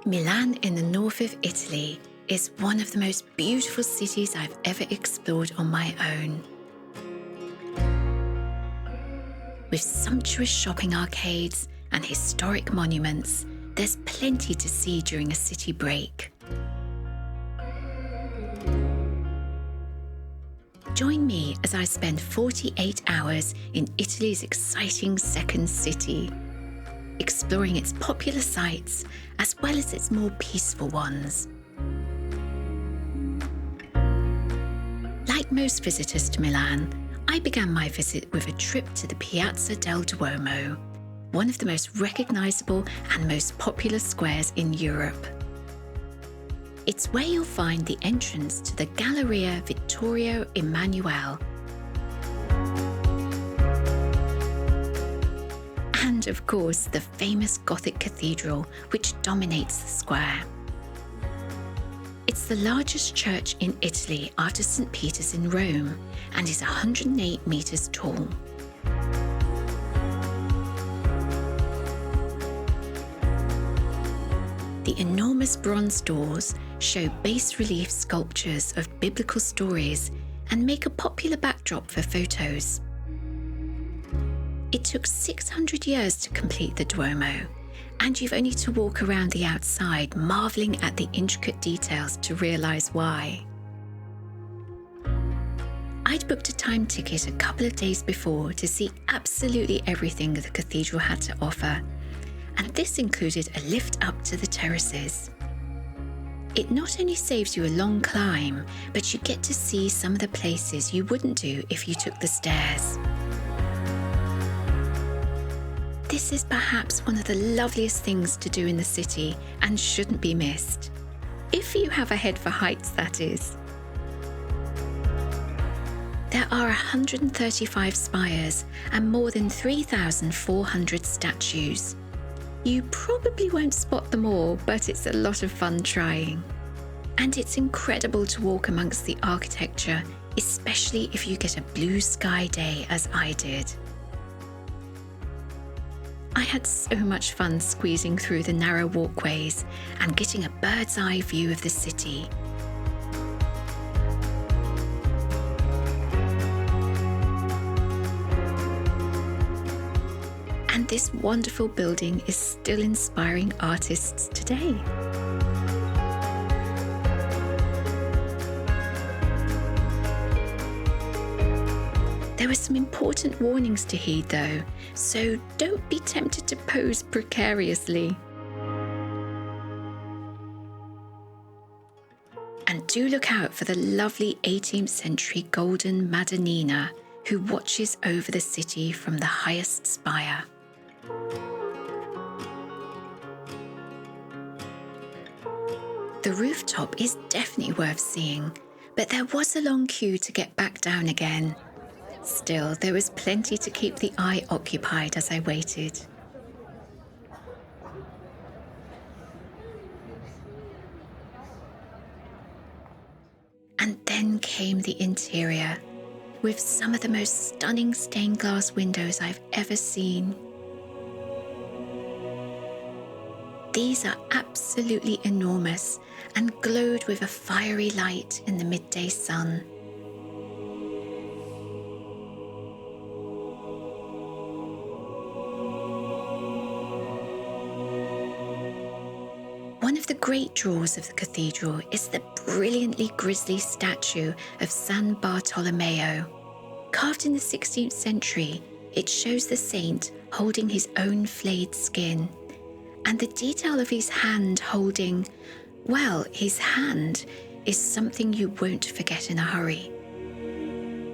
Milan in the north of Italy is one of the most beautiful cities I've ever explored on my own. With sumptuous shopping arcades and historic monuments, there's plenty to see during a city break. Join me as I spend 48 hours in Italy's exciting second city, exploring its popular sites as well as its more peaceful ones. Like most visitors to Milan, I began my visit with a trip to the Piazza del Duomo, one of the most recognizable and most popular squares in Europe. It's where you'll find the entrance to the Galleria Vittorio Emanuele. And of course, the famous Gothic cathedral, which dominates the square. It's the largest church in Italy after St. Peter's in Rome and is 108 meters tall. The enormous bronze doors show bas-relief sculptures of biblical stories and make a popular backdrop for photos. It took 600 years to complete the Duomo, and you've only to walk around the outside, marveling at the intricate details to realize why. I'd booked a time ticket a couple of days before to see absolutely everything the cathedral had to offer, and this included a lift up to the terraces. It not only saves you a long climb, but you get to see some of the places you wouldn't do if you took the stairs. This is perhaps one of the loveliest things to do in the city and shouldn't be missed. If you have a head for heights, that is. There are 135 spires and more than 3,400 statues. You probably won't spot them all, but it's a lot of fun trying. And it's incredible to walk amongst the architecture, especially if you get a blue sky day as I did. I had so much fun squeezing through the narrow walkways and getting a bird's eye view of the city. And this wonderful building is still inspiring artists today. There were some important warnings to heed though, so don't be tempted to pose precariously. And do look out for the lovely 18th century golden Madonnina who watches over the city from the highest spire. The rooftop is definitely worth seeing, but there was a long queue to get back down again. Still, there was plenty to keep the eye occupied as I waited. And then came the interior, with some of the most stunning stained glass windows I've ever seen. These are absolutely enormous and glowed with a fiery light in the midday sun. One of the great draws of the cathedral is the brilliantly grisly statue of San Bartolomeo. Carved in the 16th century, it shows the saint holding his own flayed skin. And the detail of his hand holding, well, his hand is something you won't forget in a hurry.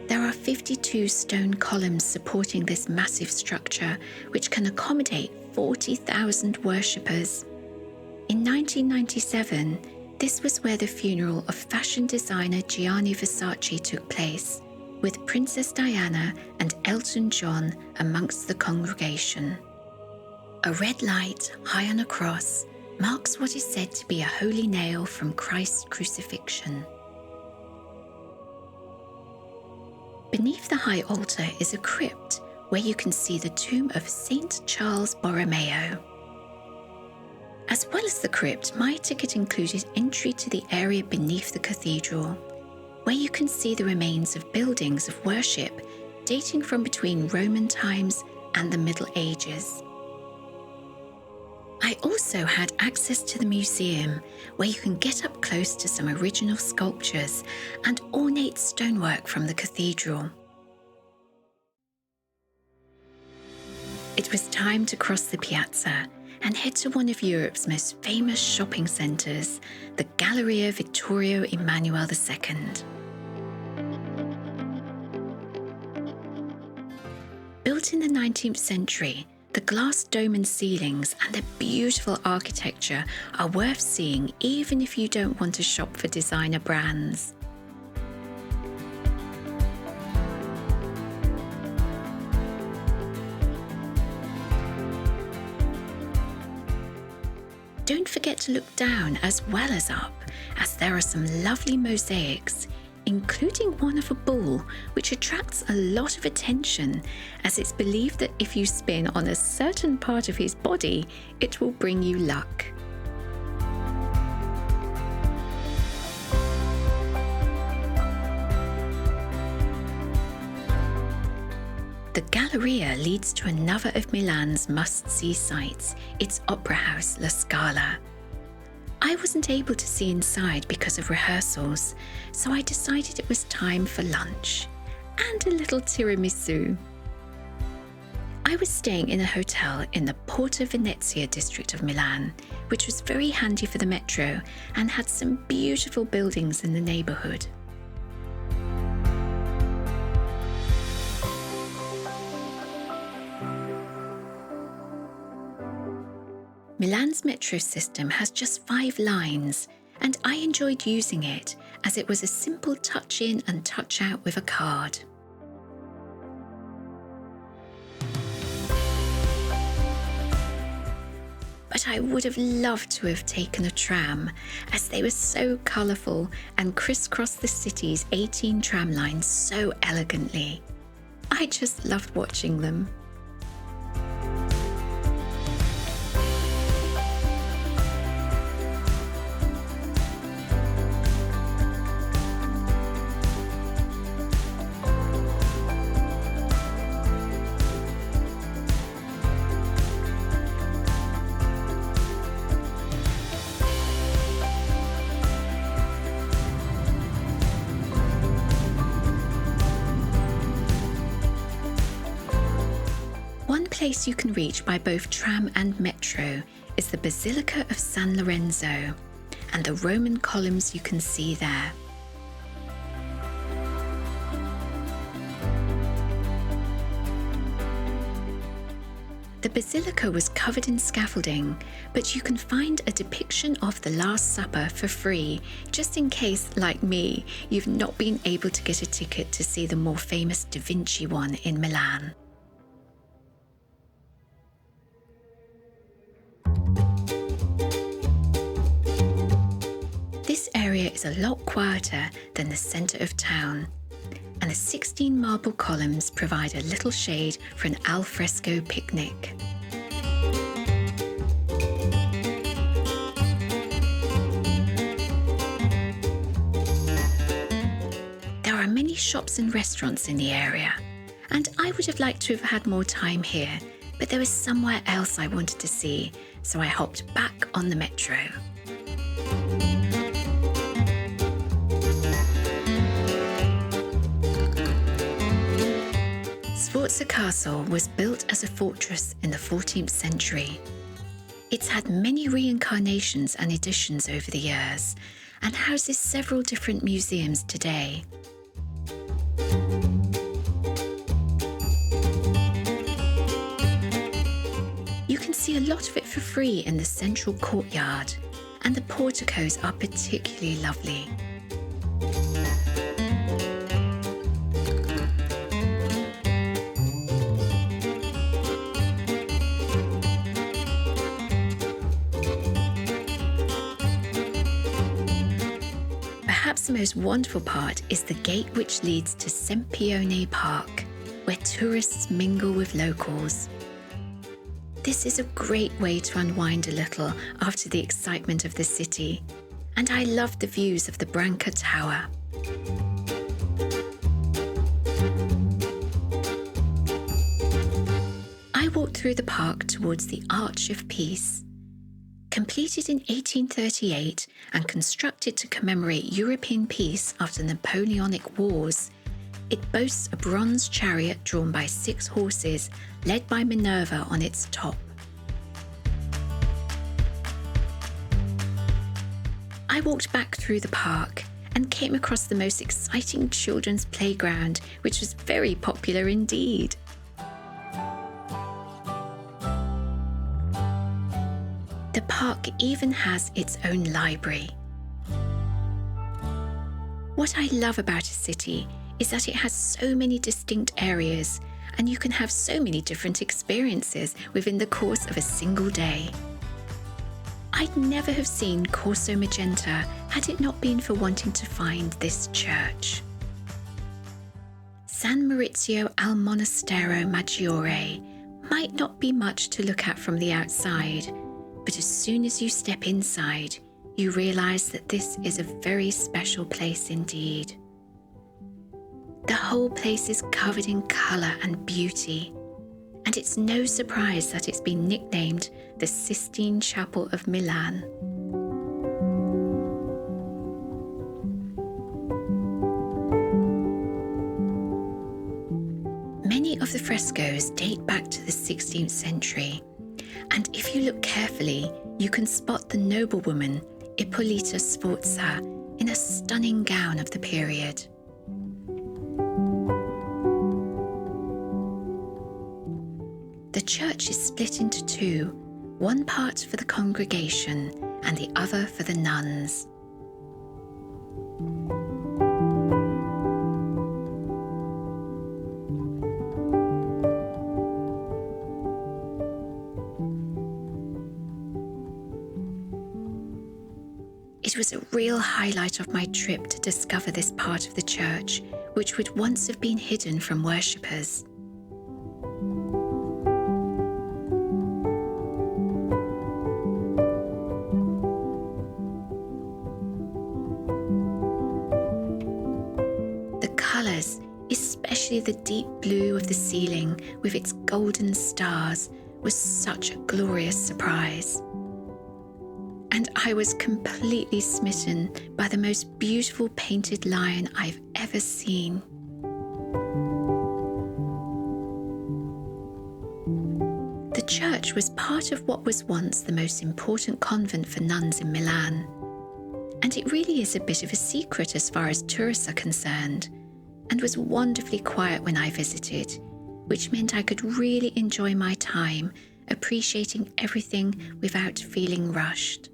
There are 52 stone columns supporting this massive structure, which can accommodate 40,000 worshippers. In 1997, this was where the funeral of fashion designer Gianni Versace took place, with Princess Diana and Elton John amongst the congregation. A red light high on a cross marks what is said to be a holy nail from Christ's crucifixion. Beneath the high altar is a crypt where you can see the tomb of Saint Charles Borromeo. As well as the crypt, my ticket included entry to the area beneath the cathedral, where you can see the remains of buildings of worship dating from between Roman times and the Middle Ages. I also had access to the museum, where you can get up close to some original sculptures and ornate stonework from the cathedral. It was time to cross the piazza and head to one of Europe's most famous shopping centres, the Galleria Vittorio Emanuele II. Built in the 19th century, the glass dome and ceilings and the beautiful architecture are worth seeing even if you don't want to shop for designer brands. Don't forget to look down as well as up, as there are some lovely mosaics, including one of a bull, which attracts a lot of attention, as it's believed that if you spin on a certain part of his body, it will bring you luck. The Galleria leads to another of Milan's must-see sites, its opera house, La Scala. I wasn't able to see inside because of rehearsals, so I decided it was time for lunch and a little tiramisu. I was staying in a hotel in the Porta Venezia district of Milan, which was very handy for the metro and had some beautiful buildings in the neighbourhood. Milan's metro system has just 5 lines, and I enjoyed using it as it was a simple touch in and touch out with a card. But I would have loved to have taken a tram, as they were so colourful and crisscrossed the city's 18 tram lines so elegantly. I just loved watching them. One place you can reach by both tram and metro is the Basilica of San Lorenzo and the Roman columns you can see there. The basilica was covered in scaffolding, but you can find a depiction of the Last Supper for free, just in case, like me, you've not been able to get a ticket to see the more famous Da Vinci one in Milan. This area is a lot quieter than the centre of town, and the 16 marble columns provide a little shade for an alfresco picnic. There are many shops and restaurants in the area, and I would have liked to have had more time here, but there was somewhere else I wanted to see, so I hopped back on the metro. Sforza Castle was built as a fortress in the 14th century. It's had many reincarnations and additions over the years and houses several different museums today. You can see a lot of it for free in the central courtyard, and the porticos are particularly lovely. Perhaps the most wonderful part is the gate which leads to Sempione Park, where tourists mingle with locals. This is a great way to unwind a little after the excitement of the city, and I love the views of the Branca Tower. I walked through the park towards the Arch of Peace. Completed in 1838 and constructed to commemorate European peace after the Napoleonic Wars, it boasts a bronze chariot drawn by 6 horses, led by Minerva on its top. I walked back through the park and came across the most exciting children's playground, which was very popular indeed. The park even has its own library. What I love about a city is that it has so many distinct areas, and you can have so many different experiences within the course of a single day. I'd never have seen Corso Magenta had it not been for wanting to find this church. San Maurizio al Monastero Maggiore might not be much to look at from the outside, but as soon as you step inside, you realise that this is a very special place indeed. The whole place is covered in colour and beauty, and it's no surprise that it's been nicknamed the Sistine Chapel of Milan. Many of the frescoes date back to the 16th century, and if you look carefully, you can spot the noblewoman Ippolita Sforza in a stunning gown of the period. The church is split into 2, one part for the congregation and the other for the nuns. It was a real highlight of my trip to discover this part of the church, which would once have been hidden from worshippers. The colours, especially the deep blue of the ceiling with its golden stars, was such a glorious surprise. And I was completely smitten by the most beautiful painted lion I've ever seen. The church was part of what was once the most important convent for nuns in Milan, and it really is a bit of a secret as far as tourists are concerned, and was wonderfully quiet when I visited, which meant I could really enjoy my time, appreciating everything without feeling rushed.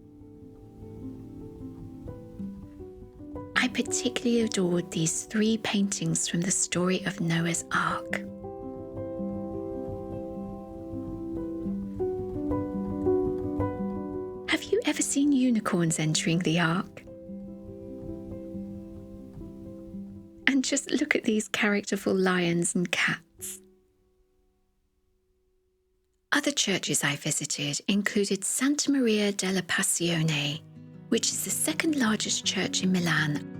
I particularly adored these 3 paintings from the story of Noah's Ark. Have you ever seen unicorns entering the Ark? And just look at these characterful lions and cats. Other churches I visited included Santa Maria della Passione, which is the 2nd largest church in Milan.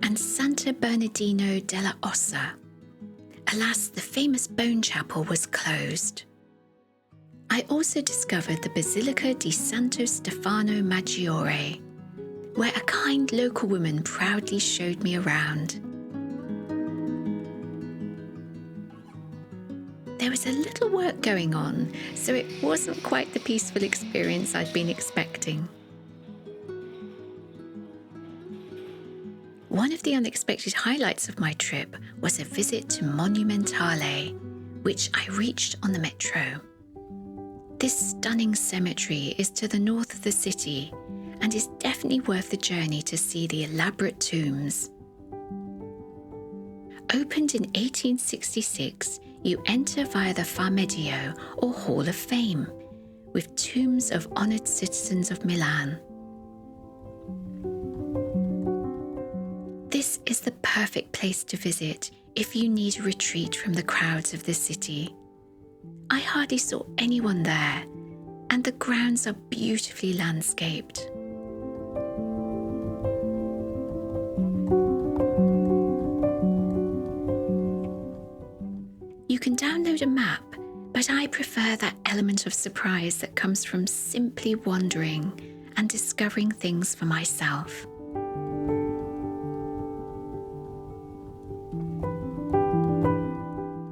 And Santa Bernardino della Ossa. Alas, the famous bone chapel was closed. I also discovered the Basilica di Santo Stefano Maggiore, where a kind local woman proudly showed me around. There was a little work going on, so it wasn't quite the peaceful experience I'd been expecting. One of the unexpected highlights of my trip was a visit to Monumentale, which I reached on the metro. This stunning cemetery is to the north of the city, and is definitely worth the journey to see the elaborate tombs. Opened in 1866, you enter via the Far Medio, or Hall of Fame, with tombs of honoured citizens of Milan. This is the perfect place to visit if you need a retreat from the crowds of the city. I hardly saw anyone there, and the grounds are beautifully landscaped. You can download a map, but I prefer that element of surprise that comes from simply wandering and discovering things for myself.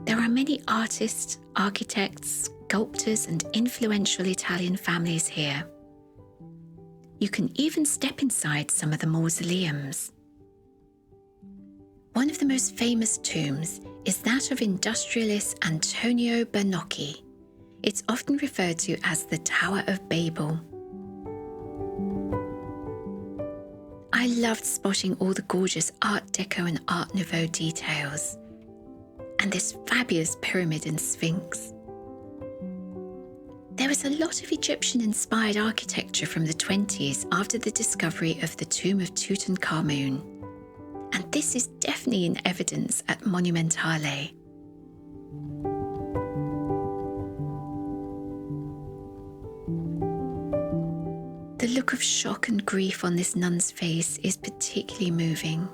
There are many artists, architects, sculptors, and influential Italian families here. You can even step inside some of the mausoleums. One of the most famous tombs is that of industrialist Antonio Bernocchi. It's often referred to as the Tower of Babel. I loved spotting all the gorgeous Art Deco and Art Nouveau details, and this fabulous pyramid and sphinx. There was a lot of Egyptian-inspired architecture from the 20s after the discovery of the tomb of Tutankhamun, and this is definitely in evidence at Monumentale. The look of shock and grief on this nun's face is particularly moving,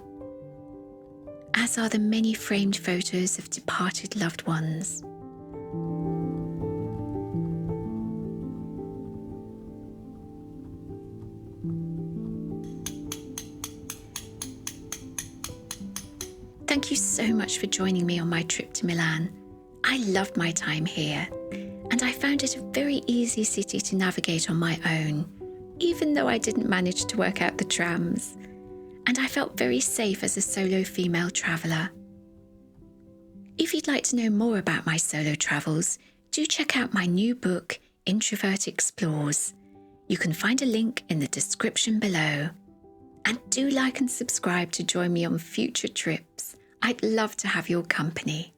as are the many framed photos of departed loved ones. Thank you so much for joining me on my trip to Milan. I loved my time here, and I found it a very easy city to navigate on my own, even though I didn't manage to work out the trams. And I felt very safe as a solo female traveller. If you'd like to know more about my solo travels, do check out my new book, Introvert Explores. You can find a link in the description below. And do like and subscribe to join me on future trips. I'd love to have your company.